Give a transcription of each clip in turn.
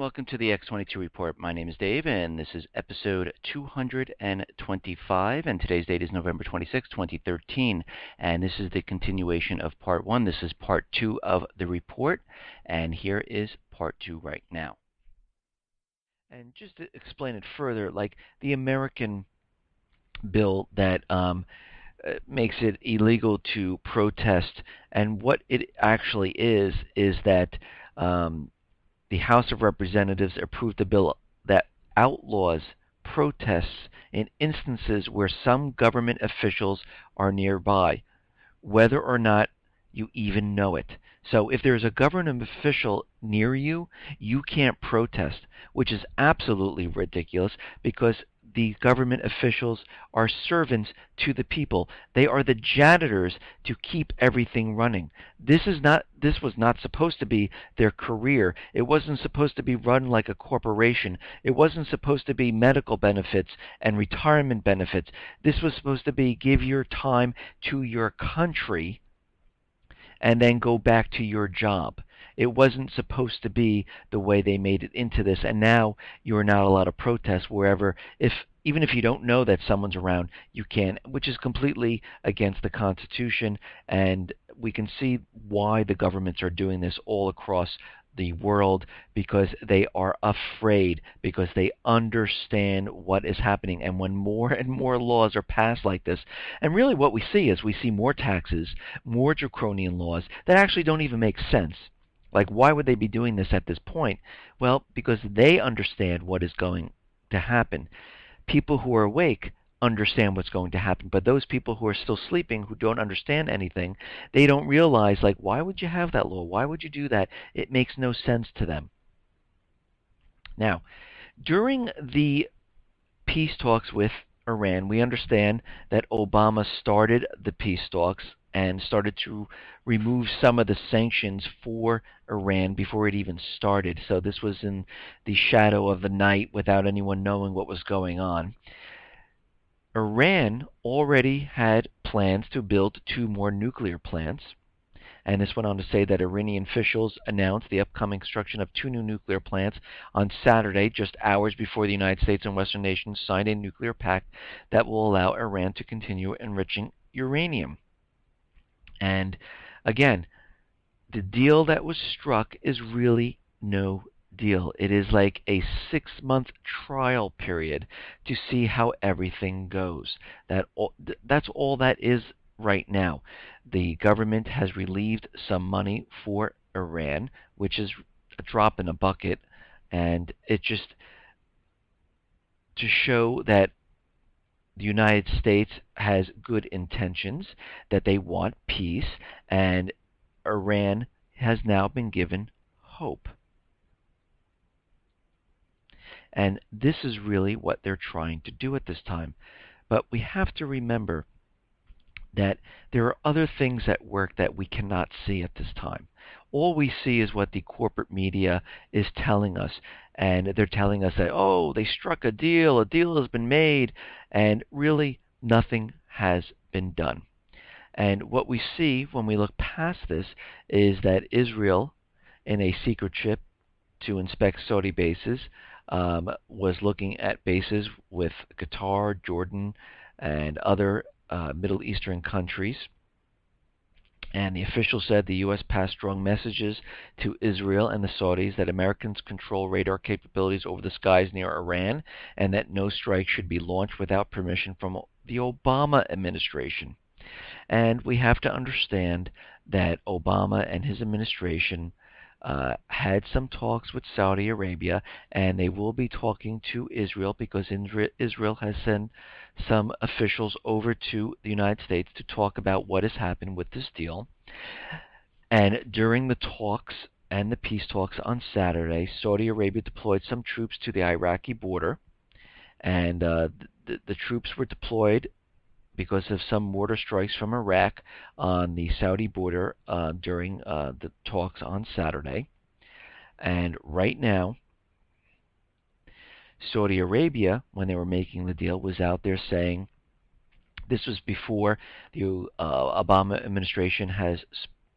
welcome to the X22 Report. My name is Dave, and this is episode 225, and today's date is November 26, 2013, and this is the continuation of Part 1. This is Part 2 of the report, and here is Part 2 right now. And just to explain it further, like the American bill that makes it illegal to protest, and what it actually is that the House of Representatives approved a bill that outlaws protests in instances where some government officials are nearby, whether or not you even know it. So if there's a government official near you, you can't protest, which is absolutely ridiculous because the government officials are servants to the people. They are the janitors to keep everything running. This was not supposed to be their career. It wasn't supposed to be run like a corporation. It wasn't supposed to be medical benefits and retirement benefits. This was supposed to be give your time to your country and then go back to your job. It wasn't supposed to be the way they made it into this, and now you're not allowed to protest wherever, even if you don't know that someone's around, you can, which is completely against the Constitution, and we can see why the governments are doing this all across the world, because they are afraid, because they understand what is happening. And when more and more laws are passed like this, and really what we see is we see more taxes, more draconian laws that actually don't even make sense. Like, why would they be doing this at this point? Well, because they understand what is going to happen. People who are awake understand what's going to happen, but those people who are still sleeping, who don't understand anything, they don't realize, like, why would you have that law? Why would you do that? It makes no sense to them. Now, during the peace talks with Iran, we understand that Obama started the peace talks and started to remove some of the sanctions for Iran before it even started. So this was in the shadow of the night without anyone knowing what was going on. Iran already had plans to build 2 more nuclear plants, and this went on to say that Iranian officials announced the upcoming construction of 2 new nuclear plants on Saturday, just hours before the United States and Western nations signed a nuclear pact that will allow Iran to continue enriching uranium. And again, the deal that was struck is really no deal. It is like a 6-month trial period to see how everything goes. That's all that is right now. The government has relieved some money for Iran, which is a drop in a bucket, and it just to show that the United States has good intentions, that they want peace, and Iran has now been given hope. And this is really what they're trying to do at this time. But we have to remember that there are other things at work that we cannot see at this time. All we see is what the corporate media is telling us. And they're telling us that, oh, they struck a deal has been made, and really nothing has been done. And what we see when we look past this is that Israel, in a secret trip to inspect Saudi bases, was looking at bases with Qatar, Jordan, and other Middle Eastern countries. And the official said the U.S. passed strong messages to Israel and the Saudis that Americans control radar capabilities over the skies near Iran, and that no strike should be launched without permission from the Obama administration. And we have to understand that Obama and his administration had some talks with Saudi Arabia, and they will be talking to Israel because Israel has sent some officials over to the United States to talk about what has happened with this deal. And during the talks and the peace talks on Saturday, Saudi Arabia deployed some troops to the Iraqi border, and the troops were deployed because of some mortar strikes from Iraq on the Saudi border during the talks on Saturday. And right now, Saudi Arabia, when they were making the deal, was out there saying, this was before the Obama administration has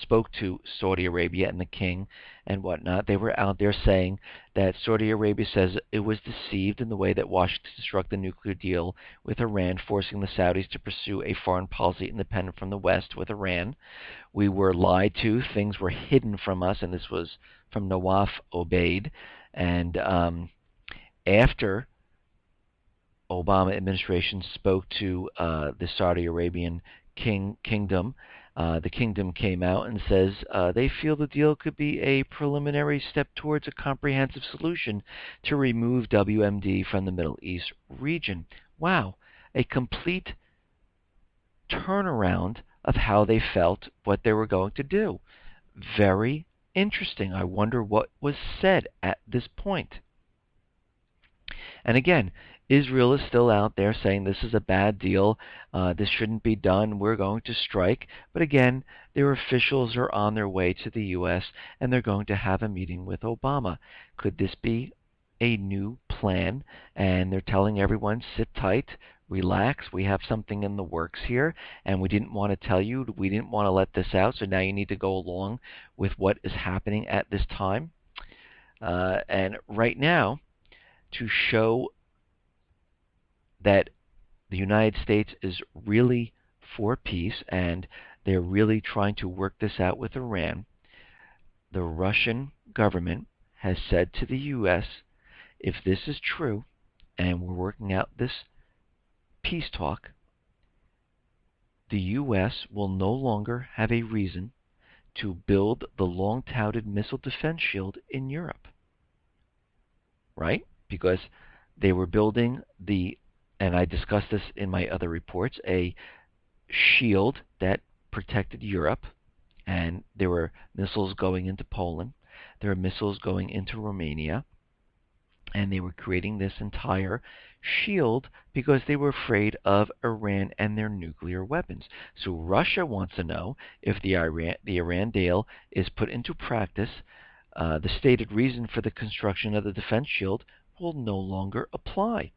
spoke to Saudi Arabia and the king and whatnot. They were out there saying that Saudi Arabia says it was deceived in the way that Washington struck the nuclear deal with Iran, forcing the Saudis to pursue a foreign policy independent from the West with Iran. We were lied to. Things were hidden from us, and this was from Nawaf Obaid. And after Obama administration spoke to the Saudi Arabian kingdom, the kingdom came out and says they feel the deal could be a preliminary step towards a comprehensive solution to remove WMD from the Middle East region. Wow, a complete turnaround of how they felt, what they were going to do. Very interesting. I wonder what was said at this point. And again, Israel is still out there saying this is a bad deal, this shouldn't be done, we're going to strike. But again, their officials are on their way to the U.S. and they're going to have a meeting with Obama. Could this be a new plan? And they're telling everyone, sit tight, relax, we have something in the works here, and we didn't want to tell you, we didn't want to let this out, so now you need to go along with what is happening at this time. And right now, to show that the United States is really for peace and they're really trying to work this out with Iran, the Russian government has said to the U.S., if this is true and we're working out this peace talk, the U.S. will no longer have a reason to build the long-touted missile defense shield in Europe. Right? Because they were building and I discussed this in my other reports, a shield that protected Europe, and there were missiles going into Poland, there were missiles going into Romania, and they were creating this entire shield because they were afraid of Iran and their nuclear weapons. So Russia wants to know if the Iran deal is put into practice. The stated reason for the construction of the defense shield will no longer apply.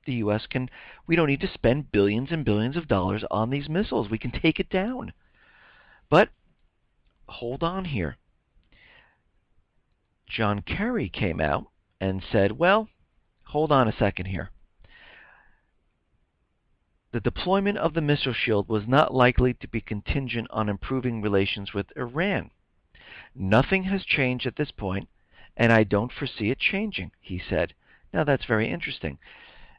The U.S. we don't need to spend billions and billions of dollars on these missiles. We can take it down. But hold on here. John Kerry came out and said, well, hold on a second here. The deployment of the missile shield was not likely to be contingent on improving relations with Iran. Nothing has changed at this point, and I don't foresee it changing, he said. Now that's very interesting.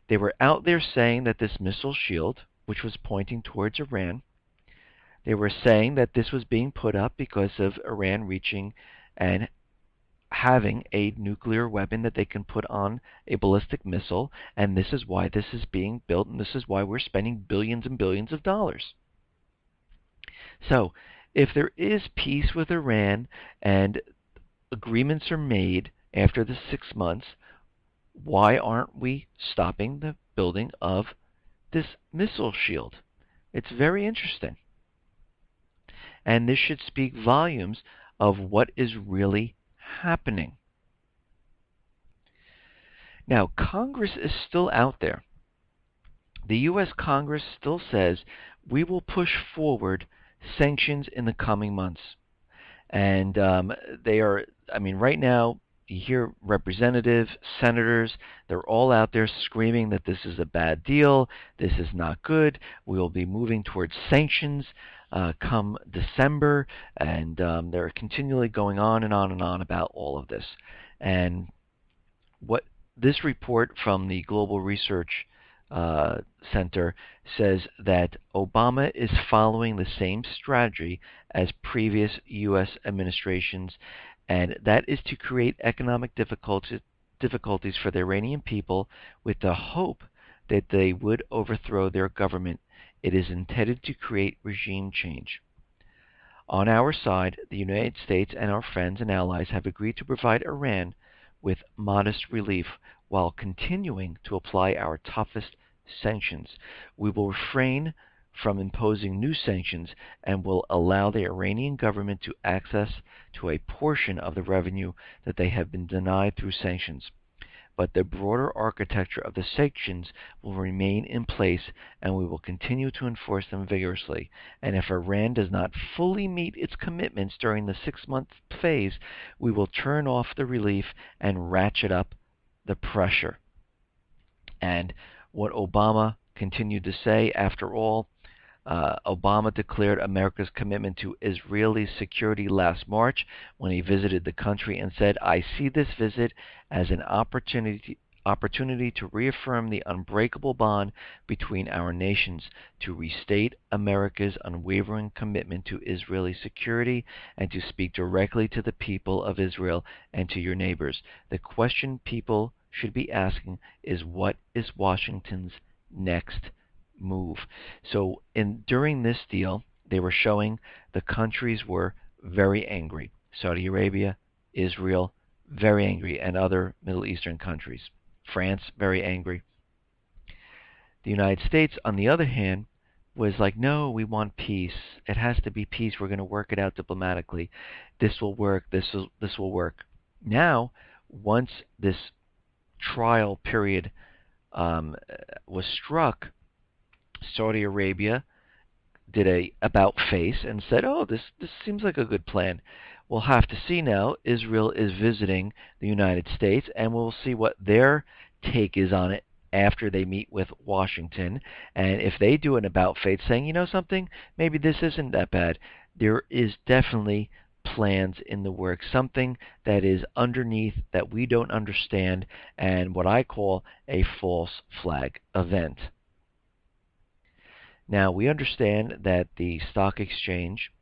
They were out there saying that this missile shield, which was pointing towards Iran, they were saying that this was being put up because of Iran reaching and having a nuclear weapon that they can put on a ballistic missile, and this is why this is being built, and this is why we're spending billions and billions of dollars. So, if there is peace with Iran and agreements are made after the 6 months, why aren't we stopping the building of this missile shield? It's very interesting. And this should speak volumes of what is really happening. Now, Congress is still out there. The U.S. Congress still says we will push forward sanctions in the coming months. And they are, right now, you hear representatives, senators, they're all out there screaming that this is a bad deal, this is not good, we will be moving towards sanctions come December, and they're continually going on and on and on about all of this. And what this report from the Global Research Center says that Obama is following the same strategy as previous U.S. administrations, and that is to create economic difficulties for the Iranian people with the hope that they would overthrow their government. It is intended to create regime change. On our side, the United States and our friends and allies have agreed to provide Iran with modest relief while continuing to apply our toughest sanctions. We will refrain from imposing new sanctions and will allow the Iranian government to access to a portion of the revenue that they have been denied through sanctions. but the broader architecture of the sanctions will remain in place, and we will continue to enforce them vigorously. And if Iran does not fully meet its commitments during the 6-month phase, we will turn off the relief and ratchet up the pressure. And what Obama continued to say, after all, Obama declared America's commitment to Israeli security last March when he visited the country and said, "I see this visit as an opportunity to reaffirm the unbreakable bond between our nations, to restate America's unwavering commitment to Israeli security, and to speak directly to the people of Israel and to your neighbors. The question people should be asking is, what is Washington's next move?" So during this deal, they were showing the countries were very angry. Saudi Arabia, Israel, very angry, and other Middle Eastern countries. France, very angry. The United States, on the other hand, was like, no, we want peace. It has to be peace. We're going to work it out diplomatically. This will work. This will work. Now, once this trial period was struck, Saudi Arabia did a about face and said, "Oh, this seems like a good plan." We'll have to see now. Israel is visiting the United States, and we'll see what their take is on it after they meet with Washington. And if they do an about face saying, you know something, maybe this isn't that bad, there is definitely plans in the works, something that is underneath that we don't understand, and what I call a false flag event. Now, we understand that the stock exchange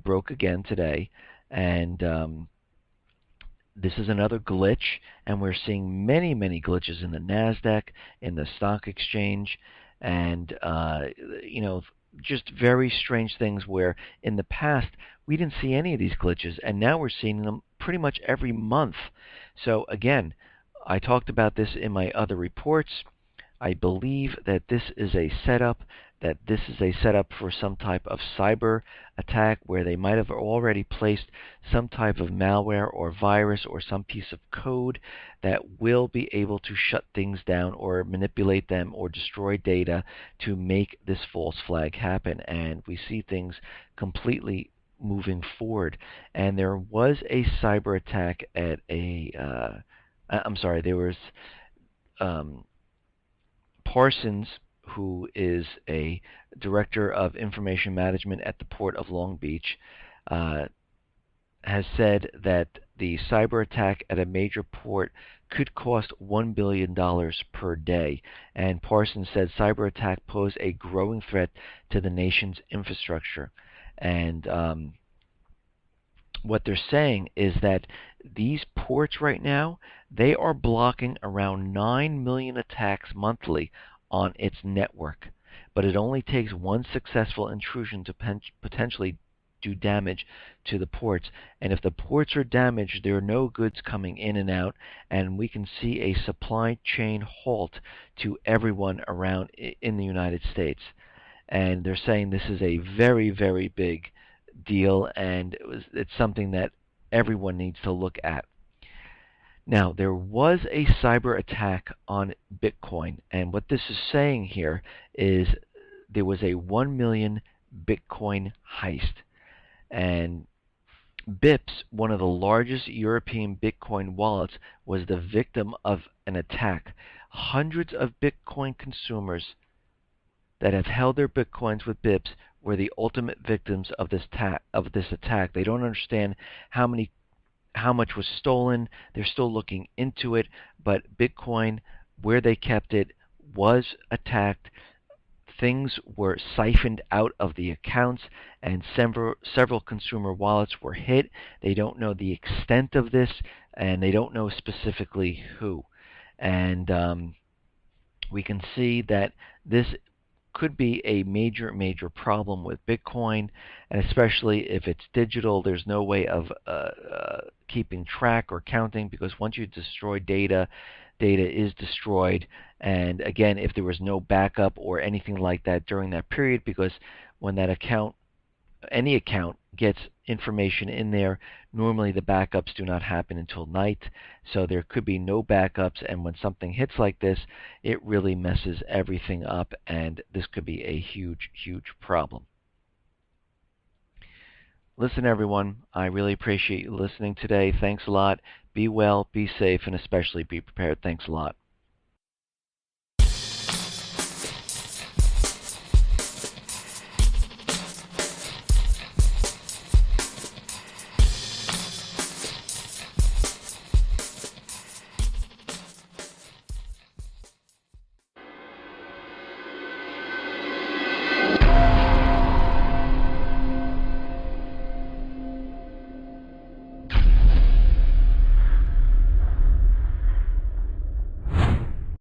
broke again today, and this is another glitch, and we're seeing many, many glitches in the NASDAQ, in the stock exchange, and just very strange things where in the past we didn't see any of these glitches, and now we're seeing them pretty much every month. So again, I talked about this in my other reports. I believe that this is a setup for some type of cyber attack where they might have already placed some type of malware or virus or some piece of code that will be able to shut things down or manipulate them or destroy data to make this false flag happen. And we see things completely moving forward. And there was a cyber attack at there was Parsons, who is a director of information management at the Port of Long Beach, has said that the cyber attack at a major port could cost $1 billion per day. And Parsons said cyber attack pose a growing threat to the nation's infrastructure. And what they're saying is that these ports right now, they are blocking around 9 million attacks monthly on its network. But it only takes one successful intrusion to potentially do damage to the ports. And if the ports are damaged, there are no goods coming in and out, and we can see a supply chain halt to everyone around in the United States. And they're saying this is a very, very big deal, and it's something that everyone needs to look at. Now, there was a cyber attack on Bitcoin, and what this is saying here is there was a 1 million Bitcoin heist. And BIPS, one of the largest European Bitcoin wallets, was the victim of an attack. Hundreds of Bitcoin consumers that have held their Bitcoins with BIPS were the ultimate victims of this attack. They don't understand how much was stolen. They're still looking into it, but Bitcoin, where they kept it, was attacked. Things were siphoned out of the accounts, and several consumer wallets were hit. They don't know the extent of this, and they don't know specifically who. And we can see that this could be a major, major problem with Bitcoin, and especially if it's digital, there's no way of keeping track or counting, because once you destroy data, data is destroyed. And again, if there was no backup or anything like that during that period, because when that account any account gets information in there, normally the backups do not happen until night, so there could be no backups, and when something hits like this, it really messes everything up, and this could be a huge, huge problem. Listen, everyone, I really appreciate you listening today. Thanks a lot. Be well, be safe, and especially be prepared. Thanks a lot.